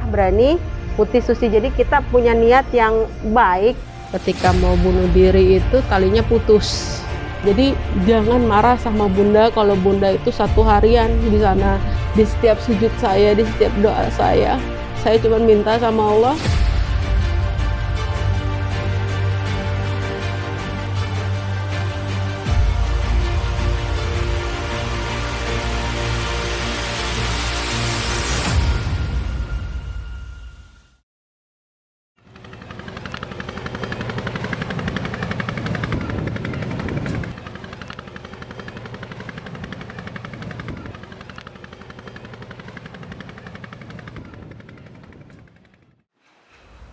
berani, putih suci. Jadi kita punya niat yang baik. Ketika mau bunuh diri itu talinya putus. Jadi jangan marah sama Bunda kalau Bunda itu satu harian di sana. Di setiap sujud saya, di setiap doa saya cuma minta sama Allah,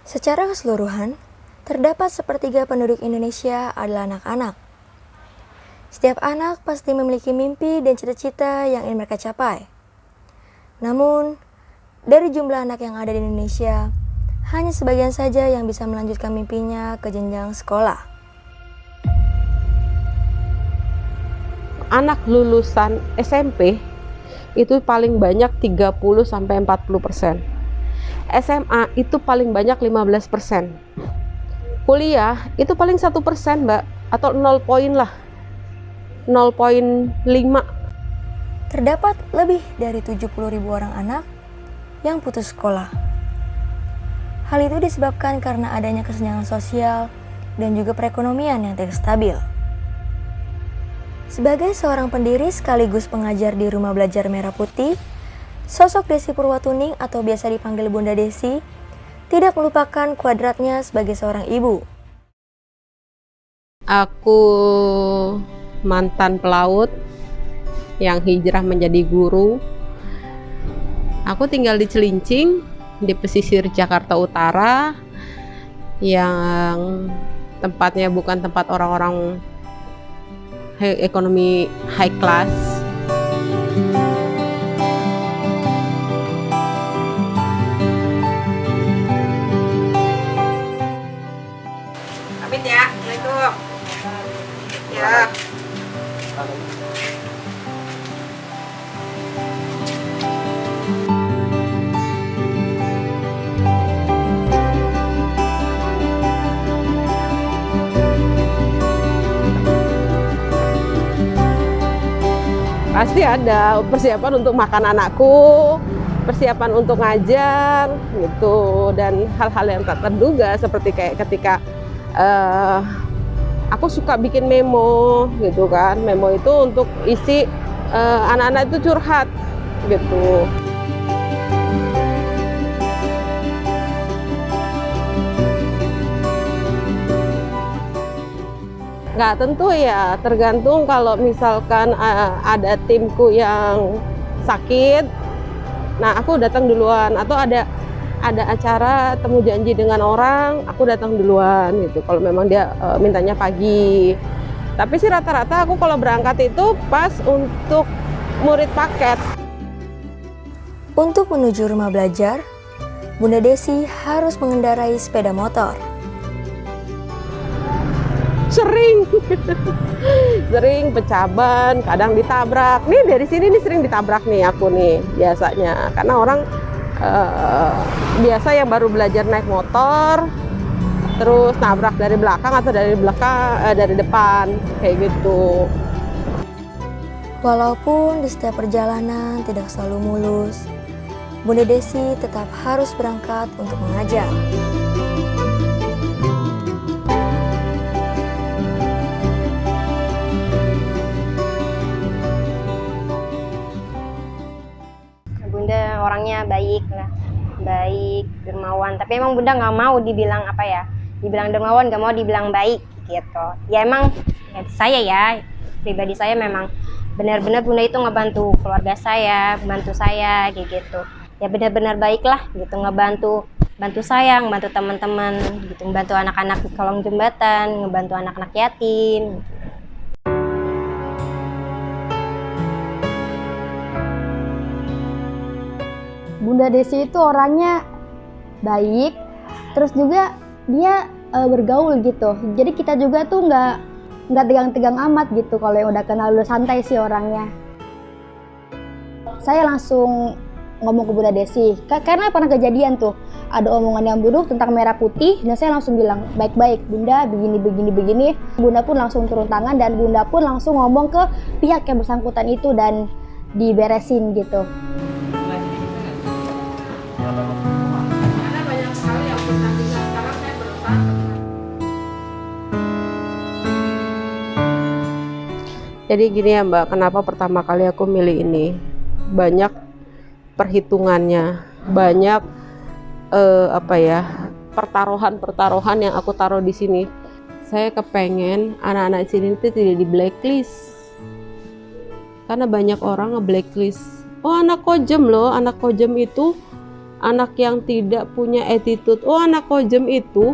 Secara keseluruhan, terdapat sepertiga penduduk Indonesia adalah anak-anak. Setiap anak pasti memiliki mimpi dan cita-cita yang ingin mereka capai. Namun, dari jumlah anak yang ada di Indonesia, hanya sebagian saja yang bisa melanjutkan mimpinya ke jenjang sekolah. anak lulusan SMP itu paling banyak 30-40%. SMA itu paling banyak 15%. Kuliah itu paling 1%, Mbak, atau 0 poin lah. 0,5. Terdapat lebih dari 70.000 orang anak yang putus sekolah. Hal itu disebabkan karena adanya kesenjangan sosial dan juga perekonomian yang tidak stabil. Sebagai seorang pendiri sekaligus pengajar di Rumah Belajar Merah Putih, sosok Desi Purwatuning atau biasa dipanggil Bunda Desi tidak melupakan kuadratnya sebagai seorang ibu. Aku mantan pelaut yang hijrah menjadi guru. Aku tinggal di Cilincing, di pesisir Jakarta Utara, yang tempatnya bukan tempat orang-orang ekonomi high class. Pamit ya, Assalamualaikum. Ya. Pasti ada persiapan untuk makan anakku, persiapan untuk ngajar gitu, dan hal-hal yang tak terduga seperti kayak ketika aku suka bikin memo gitu kan. Memo itu untuk isi anak-anak itu curhat gitu. Nggak tentu ya, tergantung. Kalau misalkan ada timku yang sakit, nah aku datang duluan, atau ada acara temu janji dengan orang, aku datang duluan gitu kalau memang dia mintanya pagi. Tapi sih rata-rata aku kalau berangkat itu pas untuk murid paket. Untuk menuju rumah belajar, Bunda Desi harus mengendarai sepeda motor. Sering pecah ban, kadang ditabrak. Nih dari sini nih sering ditabrak nih aku nih biasanya, karena orang biasa yang baru belajar naik motor terus nabrak dari belakang atau dari depan kayak gitu. Walaupun di setiap perjalanan tidak selalu mulus, Bunda Desi tetap harus berangkat untuk mengajar. Bunda orangnya baik lah, baik, dermawan. Tapi emang Bunda nggak mau dibilang apa ya, dibilang dermawan, nggak mau dibilang baik gitu. Ya emang ya, saya ya, pribadi saya memang benar-benar Bunda itu ngebantu keluarga saya, membantu saya kayak gitu. Ya benar-benar baik lah gitu, bantu saya, ngebantu teman-teman gitu, ngebantu anak-anak di kolong jembatan, ngebantu anak-anak yatim. Bunda Desi itu orangnya baik, terus juga dia bergaul gitu. Jadi kita juga tuh nggak tegang-tegang amat gitu. Kalau yang udah kenal udah santai sih orangnya. Saya langsung ngomong ke Bunda Desi. Karena pernah kejadian tuh, ada omongan yang buruk tentang merah putih, dan saya langsung bilang, baik-baik Bunda, begini. Bunda pun langsung turun tangan, dan Bunda pun langsung ngomong ke pihak yang bersangkutan itu, dan diberesin gitu. Jadi gini ya Mbak, kenapa pertama kali aku milih ini? Banyak perhitungannya, banyak pertaruhan yang aku taruh di sini. Saya kepengen anak-anak sini itu tidak di blacklist, karena banyak orang nge-blacklist. Oh anak kojem loh, anak kojem itu anak yang tidak punya attitude. Oh anak kojem itu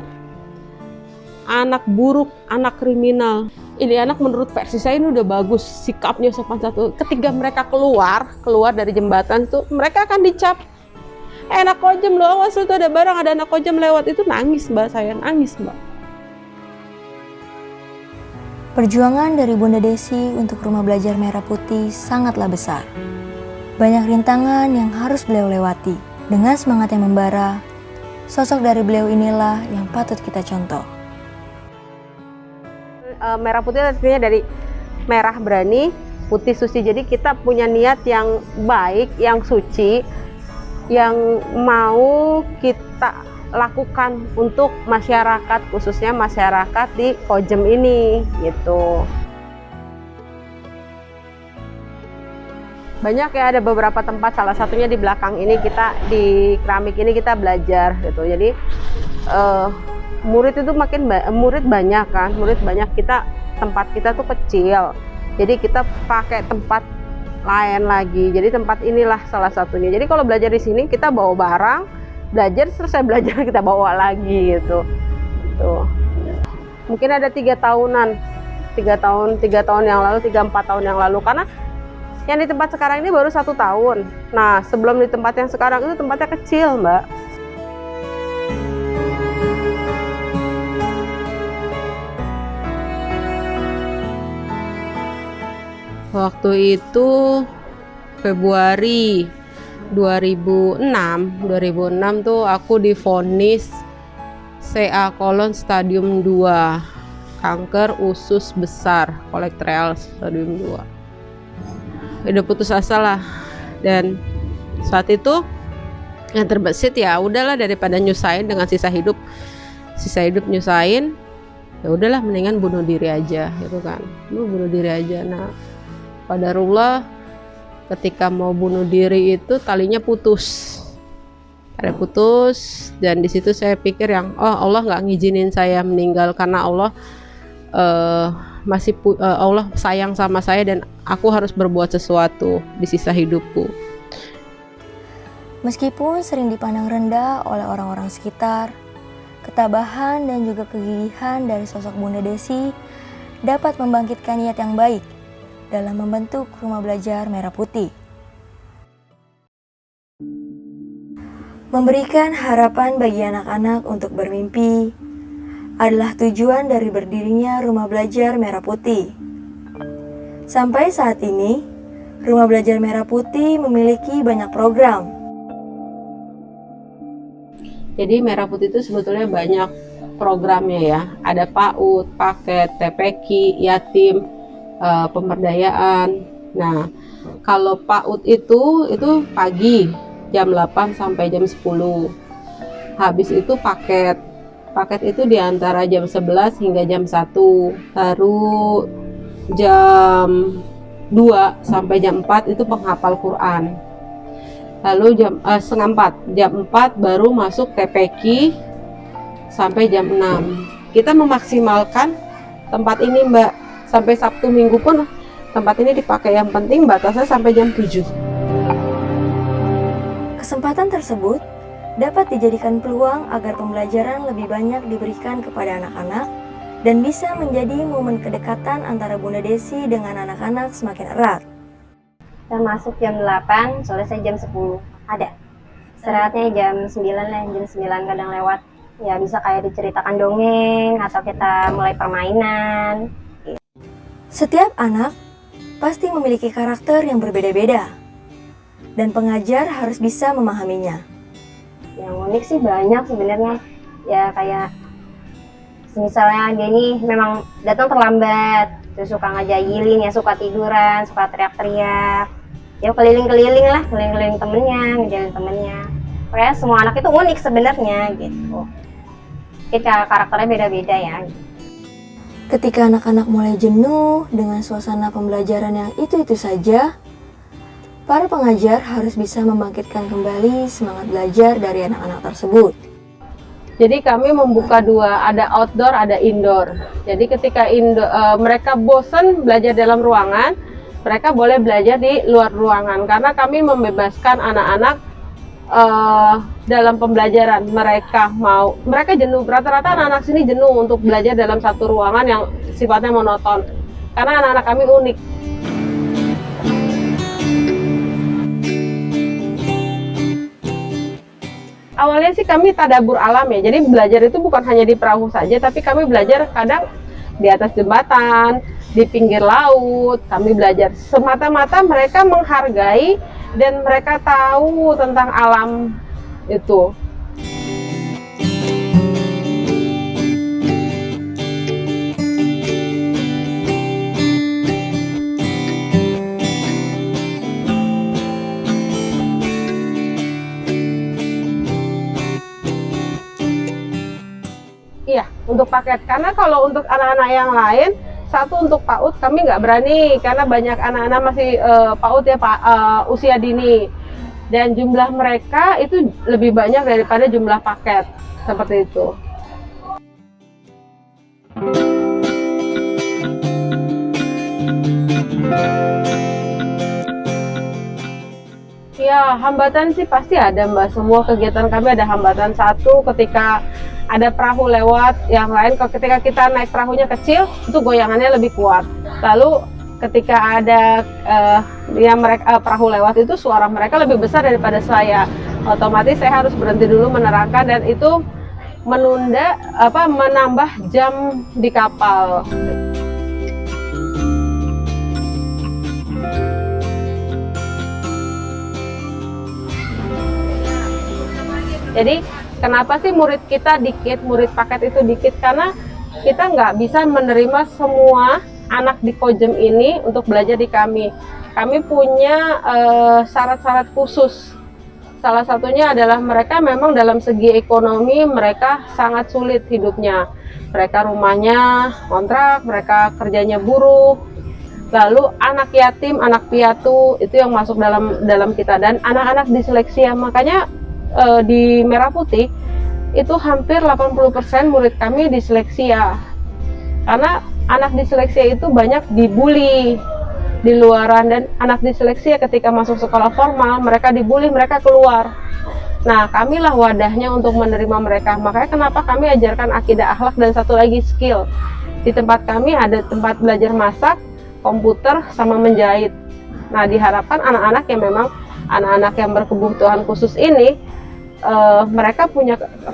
anak buruk, anak kriminal. Ini anak menurut versi saya ini udah bagus, sikapnya sopan satu. Ketika mereka keluar dari jembatan tuh, mereka akan dicap anak kojem loh, awas itu ada barang, ada anak kojem lewat. Itu nangis Mbak, saya nangis Mbak. Perjuangan dari Bunda Desi untuk Rumah Belajar Merah Putih sangatlah besar. Banyak rintangan yang harus beliau lewati. Dengan semangat yang membara, sosok dari beliau inilah yang patut kita contoh. Merah putih artinya dari merah berani, putih suci. Jadi kita punya niat yang baik, yang suci, yang mau kita lakukan untuk masyarakat, khususnya masyarakat di Kojem ini gitu. Banyak ya, ada beberapa tempat, salah satunya di belakang ini, kita di keramik ini kita belajar gitu. Jadi murid itu murid banyak kan, tempat kita tuh kecil, jadi kita pakai tempat lain lagi. Jadi tempat inilah salah satunya. Jadi kalau belajar di sini kita bawa barang, belajar, selesai belajar kita bawa lagi gitu. Tuh. Mungkin ada 3 tahunan, 3 tahun yang lalu, 3-4 tahun yang lalu, karena yang di tempat sekarang ini baru 1 tahun. Nah sebelum di tempat yang sekarang itu tempatnya kecil Mbak. Waktu itu Februari 2006 tuh aku divonis CA kolon stadium 2, kanker usus besar, kolekteral stadium 2. Udah putus asa lah, dan saat itu yang terbesit ya udahlah, daripada nyusahin dengan sisa hidup nyusahin, ya udahlah mendingan bunuh diri aja gitu kan. Bunuh diri aja. Nah qadarullah, ketika mau bunuh diri itu talinya putus. Dan di situ saya pikir yang Allah nggak ngizinin saya meninggal, karena Allah Allah sayang sama saya dan aku harus berbuat sesuatu di sisa hidupku. Meskipun sering dipandang rendah oleh orang-orang sekitar, ketabahan dan juga kegigihan dari sosok Bunda Desi dapat membangkitkan niat yang baik dalam membentuk Rumah Belajar Merah Putih. Memberikan harapan bagi anak-anak untuk bermimpi adalah tujuan dari berdirinya Rumah Belajar Merah Putih. Sampai saat ini, Rumah Belajar Merah Putih memiliki banyak program. Jadi Merah Putih itu sebetulnya banyak programnya ya. Ada PAUD, paket, TPQ, yatim, pemberdayaan. Nah, kalau PAUD itu pagi jam 8 sampai jam 10. Habis itu paket itu diantara jam 11 hingga jam 1. Baru jam 2 sampai jam 4 itu penghafal Quran. Lalu setengah 4, jam 4 baru masuk TPQ sampai jam 6. Kita memaksimalkan tempat ini Mbak, sampai Sabtu Minggu pun tempat ini dipakai. Yang penting batasnya sampai jam 7. Kesempatan tersebut dapat dijadikan peluang agar pembelajaran lebih banyak diberikan kepada anak-anak dan bisa menjadi momen kedekatan antara Bunda Desi dengan anak-anak semakin erat. Kita masuk jam 8, selesai jam 10. Ada. Istirahatnya jam 9 lah, jam 9 kadang lewat. Ya bisa kayak diceritakan dongeng atau kita mulai permainan. Setiap anak pasti memiliki karakter yang berbeda-beda. dan pengajar harus bisa memahaminya. Yang unik sih banyak sebenarnya. Ya kayak misalnya dia ini memang datang terlambat, terus suka ngejailin, ya suka tiduran, suka teriak-teriak. Ya keliling-keliling lah, keliling-keliling temennya, ngejailin temennya. Kayak semua anak itu unik sebenarnya gitu. Kita karakternya beda-beda ya. Ketika anak-anak mulai jenuh dengan suasana pembelajaran yang itu-itu saja, para pengajar harus bisa membangkitkan kembali semangat belajar dari anak-anak tersebut. Jadi kami membuka dua, ada outdoor, ada indoor. Jadi ketika mereka bosan belajar dalam ruangan, mereka boleh belajar di luar ruangan. Karena kami membebaskan anak-anak dalam pembelajaran. Mereka jenuh. Rata-rata anak-anak sini jenuh untuk belajar dalam satu ruangan yang sifatnya monoton. Karena anak-anak kami unik. Awalnya sih kami tadabur alam ya, jadi belajar itu bukan hanya di perahu saja, tapi kami belajar kadang di atas jembatan, di pinggir laut. Kami belajar semata-mata mereka menghargai dan mereka tahu tentang alam itu. Iya, untuk paket. Karena kalau untuk anak-anak yang lain, satu untuk PAUD kami nggak berani karena banyak anak-anak masih PAUD ya, usia dini. Dan jumlah mereka itu lebih banyak daripada jumlah paket, seperti itu. Ya, hambatan sih pasti ada, Mbak. Semua kegiatan kami ada hambatan. Satu, ketika ada perahu lewat, yang lain ketika kita naik perahunya kecil, itu goyangannya lebih kuat. Lalu ketika ada perahu lewat itu suara mereka lebih besar daripada saya. Otomatis saya harus berhenti dulu menerangkan dan itu menambah jam di kapal. Jadi kenapa sih murid kita dikit, murid paket itu dikit? Karena kita nggak bisa menerima semua anak di Kojem ini untuk belajar di kami. Kami punya syarat-syarat khusus. Salah satunya adalah mereka memang dalam segi ekonomi mereka sangat sulit hidupnya. Mereka rumahnya kontrak, mereka kerjanya buruh. Lalu anak yatim, anak piatu itu yang masuk dalam kita, dan anak-anak disleksia. Makanya di Merah Putih itu hampir 80% murid kami disleksia. Karena anak disleksia itu banyak dibully di luaran, dan anak disleksia ketika masuk sekolah formal mereka dibully, mereka keluar. Nah, kamilah wadahnya untuk menerima mereka. Makanya kenapa kami ajarkan akidah akhlak dan satu lagi skill. Di tempat kami ada tempat belajar masak, komputer, sama menjahit. Nah, diharapkan anak-anak yang memang anak-anak yang berkebutuhan khusus ini mereka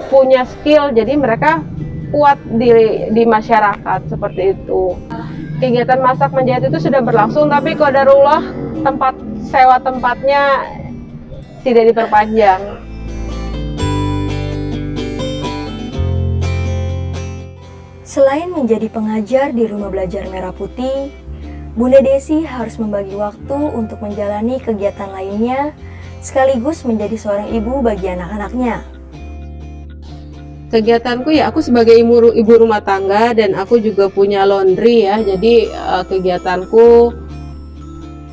punya skill, jadi mereka kuat di masyarakat, seperti itu. Kegiatan masak menjahit itu sudah berlangsung, tapi qadarullah sewa tempatnya tidak diperpanjang. Selain menjadi pengajar di Rumah Belajar Merah Putih, Bunda Desi harus membagi waktu untuk menjalani kegiatan lainnya sekaligus menjadi seorang ibu bagi anak-anaknya. Kegiatanku ya, aku sebagai ibu rumah tangga dan aku juga punya laundry ya. Jadi kegiatanku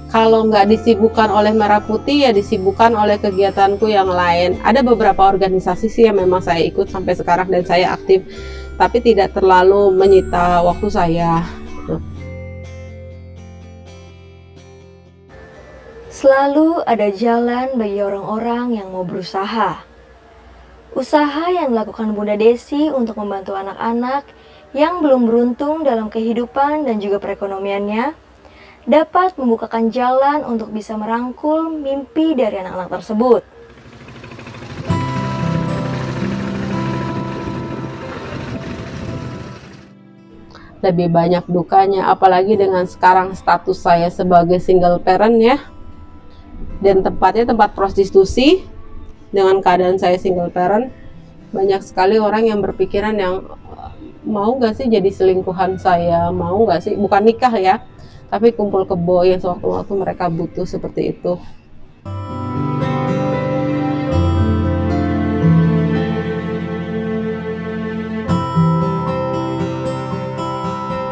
kalau nggak disibukkan oleh Merah Putih ya disibukkan oleh kegiatanku yang lain. Ada beberapa organisasi sih yang memang saya ikut sampai sekarang dan saya aktif, tapi tidak terlalu menyita waktu saya. Selalu ada jalan bagi orang-orang yang mau berusaha. Usaha yang dilakukan Bunda Desi untuk membantu anak-anak yang belum beruntung dalam kehidupan dan juga perekonomiannya dapat membukakan jalan untuk bisa merangkul mimpi dari anak-anak tersebut. Lebih banyak dukanya, apalagi dengan sekarang status saya sebagai single parent ya. dan tempatnya tempat prostitusi. Dengan keadaan saya single parent, banyak sekali orang yang berpikiran yang mau nggak sih jadi selingkuhan saya, mau nggak sih, bukan nikah ya, tapi kumpul kebo yang sewaktu-waktu mereka butuh seperti itu.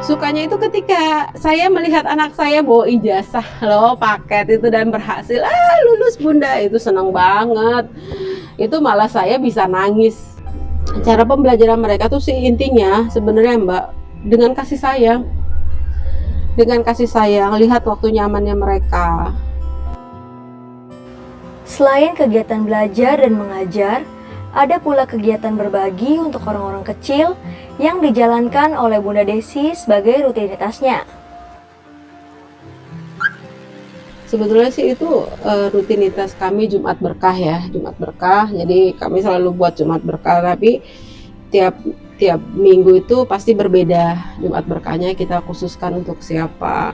Sukanya itu ketika saya melihat anak saya bawa ijazah loh, paket itu, dan berhasil, lulus bunda, itu senang banget. Itu malah saya bisa nangis. Cara pembelajaran mereka tuh sih intinya sebenarnya Mbak, dengan kasih sayang. Dengan kasih sayang, lihat waktu nyamannya mereka. Selain kegiatan belajar dan mengajar, ada pula kegiatan berbagi untuk orang-orang kecil yang dijalankan oleh Bunda Desi sebagai rutinitasnya. Sebetulnya sih itu rutinitas kami Jumat Berkah ya, Jumat Berkah. Jadi kami selalu buat Jumat Berkah, tapi tiap minggu itu pasti berbeda. Jumat Berkahnya kita khususkan untuk siapa.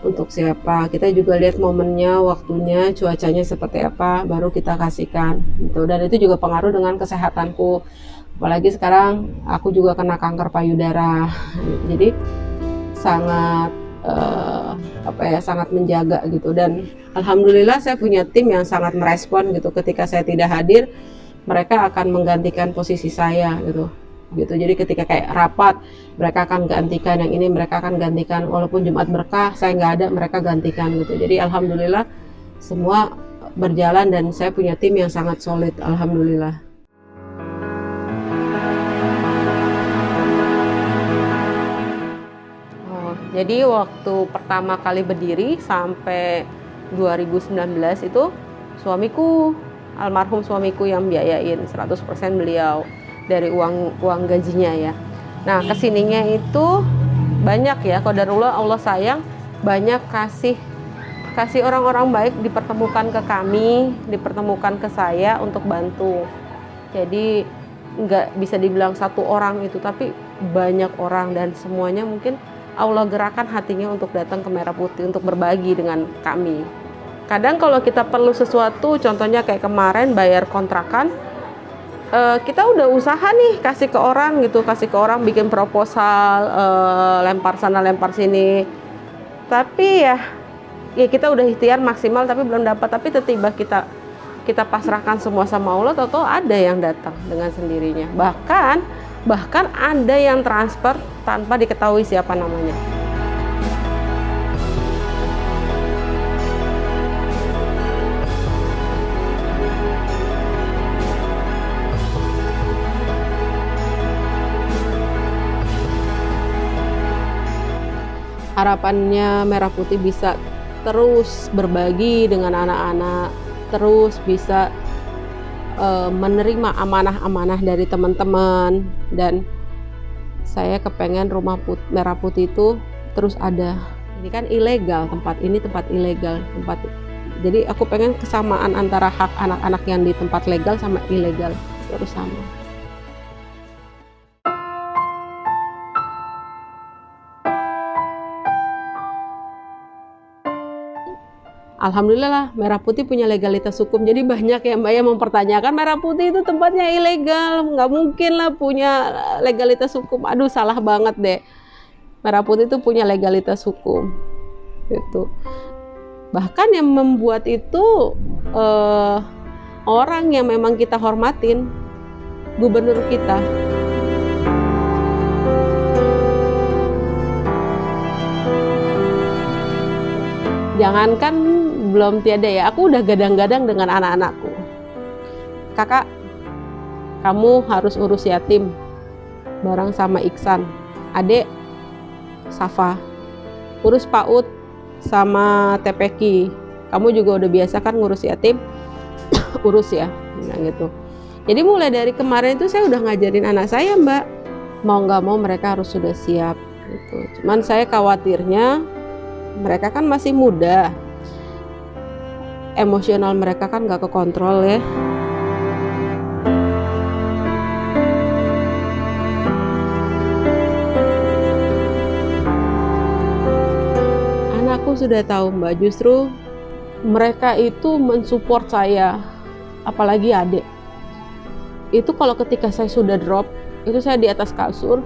Kita juga lihat momennya, waktunya, cuacanya seperti apa, baru kita kasihkan gitu. Dan itu juga pengaruh dengan kesehatanku, apalagi sekarang aku juga kena kanker payudara, jadi sangat sangat menjaga gitu. Dan alhamdulillah saya punya tim yang sangat merespon gitu. Ketika saya tidak hadir, mereka akan menggantikan posisi saya gitu. Jadi ketika kayak rapat, mereka akan gantikan yang ini, mereka akan gantikan, walaupun Jumat Berkah saya nggak ada, mereka gantikan gitu. Jadi alhamdulillah semua berjalan dan saya punya tim yang sangat solid, alhamdulillah. Jadi waktu pertama kali berdiri sampai 2019 itu suamiku, almarhum suamiku yang biayain 100% beliau dari uang gajinya ya. Nah, kesininya itu banyak ya, qadarullah, Allah sayang, banyak kasih orang-orang baik dipertemukan ke kami, dipertemukan ke saya untuk bantu. Jadi nggak bisa dibilang satu orang itu, tapi banyak orang, dan semuanya mungkin Allah gerakan hatinya untuk datang ke Merah Putih untuk berbagi dengan kami. Kadang kalau kita perlu sesuatu, contohnya kayak kemarin bayar kontrakan, kita udah usaha nih kasih ke orang gitu, bikin proposal, lempar sana lempar sini, tapi ya kita udah ikhtiar maksimal tapi belum dapat. Tapi tiba-tiba kita pasrahkan semua sama Allah, atau ada yang datang dengan sendirinya, bahkan ada yang transfer tanpa diketahui siapa namanya. Harapannya Merah Putih bisa terus berbagi dengan anak-anak, terus bisa menerima amanah-amanah dari teman-teman, dan saya kepengen rumah Merah Putih itu terus ada. Ini kan ilegal, tempat ini tempat ilegal, jadi aku pengen kesamaan antara hak anak-anak yang di tempat legal sama ilegal terus sama. Alhamdulillah lah, Merah Putih punya legalitas hukum. Jadi banyak ya Mbak yang mempertanyakan, Merah Putih itu tempatnya ilegal, nggak mungkin lah punya legalitas hukum. Aduh, salah banget deh. Merah Putih itu punya legalitas hukum. Gitu. Bahkan yang membuat itu orang yang memang kita hormatin, gubernur kita. Jangankan belum tiada ya, aku udah gadang-gadang dengan anak-anakku. Kakak, kamu harus urus yatim bareng sama Iksan. Adek, Safa, urus PAUD sama TPQ. Kamu juga udah biasa kan ngurus yatim, urus ya, nah gitu. Jadi mulai dari kemarin itu saya udah ngajarin anak saya Mbak, mau nggak mau mereka harus sudah siap gitu. Cuman saya khawatirnya mereka kan masih muda, emosional mereka kan nggak kekontrol ya. Anakku sudah tahu Mbak, justru mereka itu mensupport saya, apalagi adik. Itu kalau ketika saya sudah drop, itu saya di atas kasur,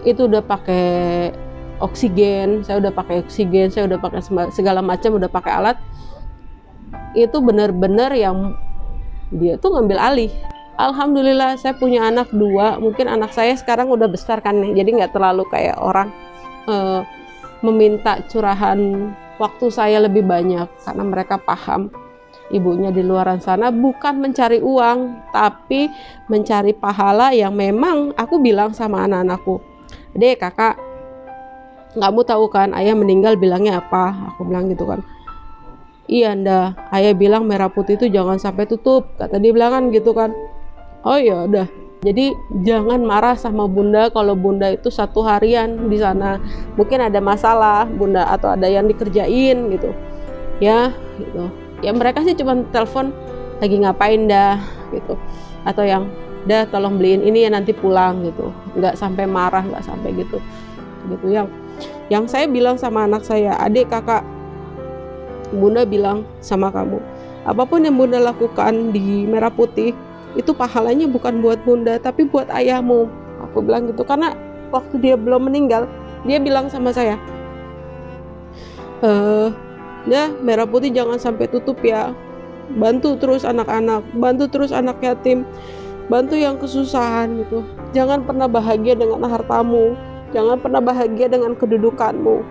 itu udah pakai oksigen, saya udah pakai segala macam, udah pakai alat. Itu benar-benar yang dia tuh ngambil alih. Alhamdulillah saya punya anak 2, mungkin anak saya sekarang udah besar kan, jadi nggak terlalu kayak orang meminta curahan waktu saya lebih banyak, karena mereka paham ibunya di luaran sana bukan mencari uang, tapi mencari pahala. Yang memang aku bilang sama anak-anakku, Dek, kakak, kamu tahu kan ayah meninggal bilangnya apa? Aku bilang gitu kan. Iya nda, ayah bilang merah putih itu jangan sampai tutup, kata dia bilang kan gitu kan. Oh ya udah, jadi jangan marah sama bunda kalau bunda itu 1 harian di sana, mungkin ada masalah bunda atau ada yang dikerjain gitu ya, gitu ya. Mereka sih cuma telepon lagi ngapain dah gitu, atau yang dah tolong beliin ini ya nanti pulang gitu, nggak sampai marah, nggak sampai gitu. Yang saya bilang sama anak saya, adik, kakak, bunda bilang sama kamu, apapun yang bunda lakukan di merah putih itu pahalanya bukan buat bunda tapi buat ayahmu, aku bilang gitu. Karena waktu dia belum meninggal, dia bilang sama saya, ya merah putih jangan sampai tutup ya, bantu terus anak-anak, bantu terus anak yatim, bantu yang kesusahan gitu. Jangan pernah bahagia dengan hartamu, jangan pernah bahagia dengan kedudukanmu,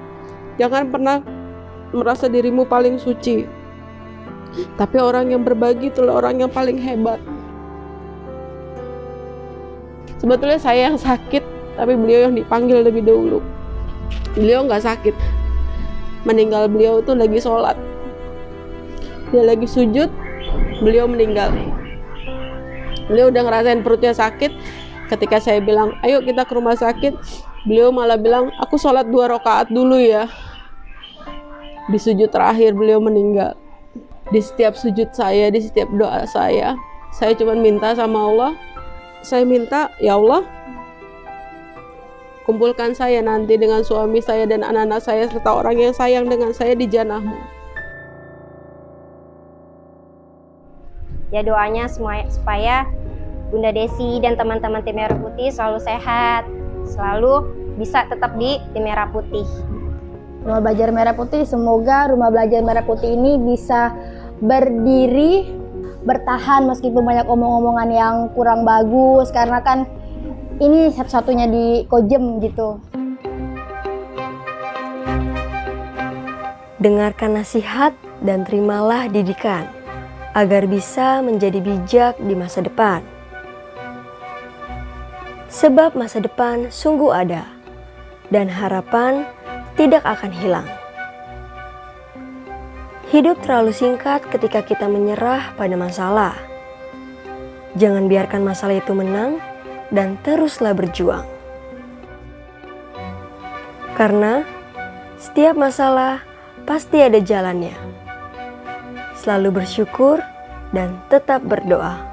jangan pernah merasa dirimu paling suci, tapi orang yang berbagi itulah orang yang paling hebat. Sebetulnya saya yang sakit, tapi beliau yang dipanggil lebih dahulu. Beliau nggak sakit, meninggal beliau itu lagi sholat, dia lagi sujud, beliau meninggal. Beliau udah ngerasain perutnya sakit. Ketika saya bilang ayo kita ke rumah sakit, beliau malah bilang aku sholat 2 rakaat dulu ya. Di sujud terakhir beliau meninggal. Di setiap sujud saya, di setiap doa saya cuma minta sama Allah, saya minta, ya Allah, kumpulkan saya nanti dengan suami saya dan anak-anak saya serta orang yang sayang dengan saya di jannah-Mu. Ya doanya supaya Bunda Desi dan teman-teman tim Merah Putih selalu sehat, selalu bisa tetap di tim Merah Putih. Rumah Belajar Merah Putih, semoga Rumah Belajar Merah Putih ini bisa berdiri, bertahan meskipun banyak omong-omongan yang kurang bagus, karena kan ini satu-satunya di Kojem gitu. Dengarkan nasihat dan terimalah didikan agar bisa menjadi bijak di masa depan. Sebab masa depan sungguh ada dan harapan tidak akan hilang. Hidup terlalu singkat ketika kita menyerah pada masalah. Jangan biarkan masalah itu menang dan teruslah berjuang. Karena setiap masalah pasti ada jalannya. Selalu bersyukur dan tetap berdoa.